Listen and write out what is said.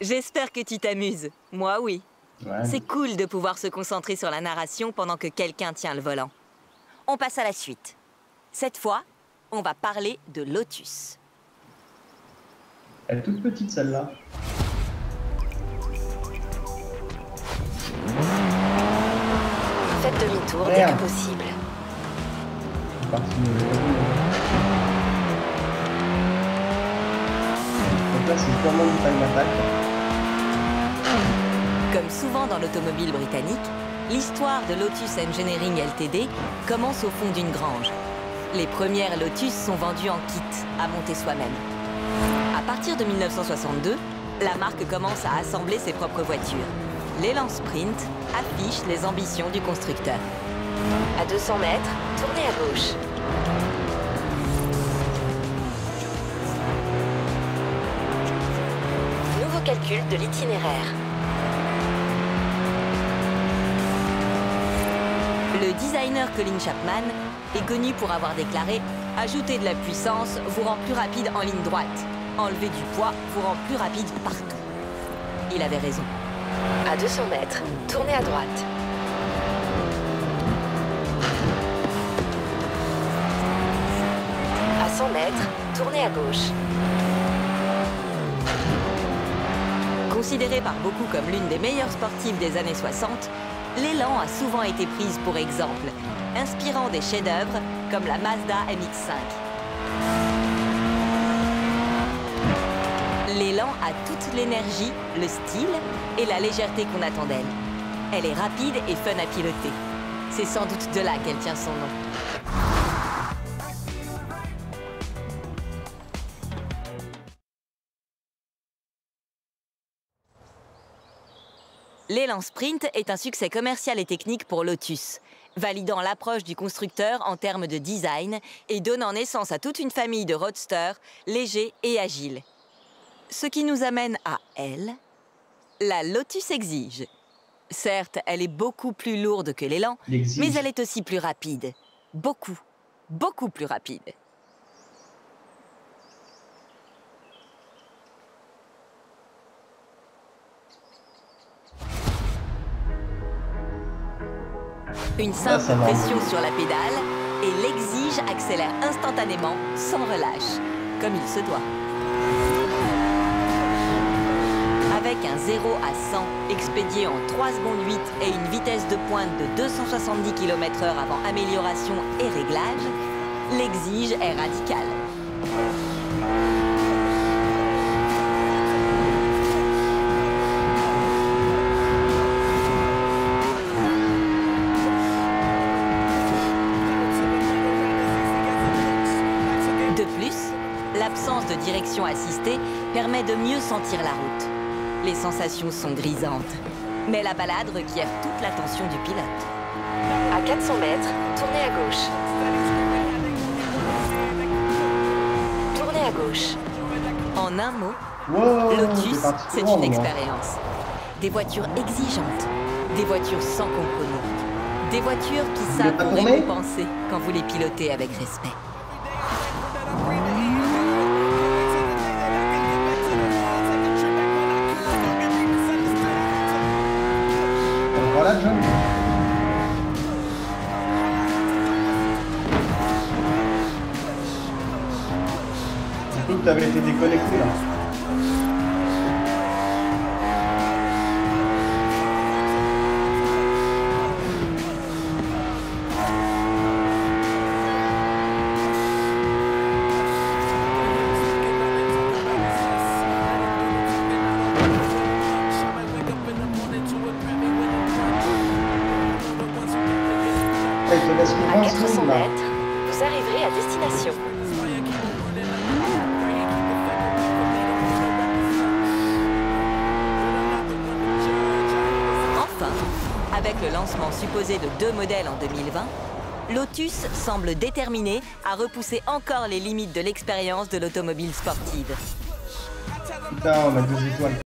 J'espère que tu t'amuses. Moi, oui. Ouais. C'est cool de pouvoir se concentrer sur la narration pendant que quelqu'un tient le volant. On passe à la suite. Cette fois, on va parler de Lotus. Elle est toute petite celle-là. Faites demi-tour dès que possible. C'est parti. Donc là, c'est purement du time attack. Comme souvent dans l'automobile britannique, l'histoire de Lotus Engineering Ltd commence au fond d'une grange. Les premières Lotus sont vendues en kit, à monter soi-même. À partir de 1962, la marque commence à assembler ses propres voitures. L'élan Sprint affiche les ambitions du constructeur. À 200 mètres, tournez à gauche. Nouveau calcul de l'itinéraire. Le designer Colin Chapman est connu pour avoir déclaré « Ajouter de la puissance vous rend plus rapide en ligne droite. Enlever du poids vous rend plus rapide partout. » Il avait raison. À 200 mètres, tournez à droite. À 100 mètres, tournez à gauche. Considérée par beaucoup comme l'une des meilleures sportives des années 60, l'élan a souvent été prise pour exemple, inspirant des chefs-d'œuvre comme la Mazda MX-5. L'élan a toute l'énergie, le style et la légèreté qu'on attend d'elle. Elle est rapide et fun à piloter. C'est sans doute de là qu'elle tient son nom. L'élan Sprint est un succès commercial et technique pour Lotus, validant l'approche du constructeur en termes de design et donnant naissance à toute une famille de roadsters légers et agiles. Ce qui nous amène à elle, la Lotus Exige. Certes, elle est beaucoup plus lourde que l'élan, mais elle est aussi plus rapide. Beaucoup, beaucoup plus rapide. Une simple pression sur la pédale et l'Exige accélère instantanément, sans relâche, comme il se doit. Avec un 0 à 100 expédié en 3 secondes 8 et une vitesse de pointe de 270 km/h avant amélioration et réglage, l'Exige est radicale. De plus, l'absence de direction assistée permet de mieux sentir la route. Les sensations sont grisantes, mais la balade requiert toute l'attention du pilote. À 400 mètres, tournez à gauche. Tournez à gauche. En un mot, Lotus, c'est une expérience. Des voitures exigeantes, des voitures sans compromis, des voitures qui savent vous récompenser quand vous les pilotez avec respect. Voilà, John. Du coup, tu avais été déconnecté là. À 400 mètres, vous arriverez à destination. Enfin, avec le lancement supposé de 2 modèles en 2020, Lotus semble déterminé à repousser encore les limites de l'expérience de l'automobile sportive. Putain, on a 2 étoiles.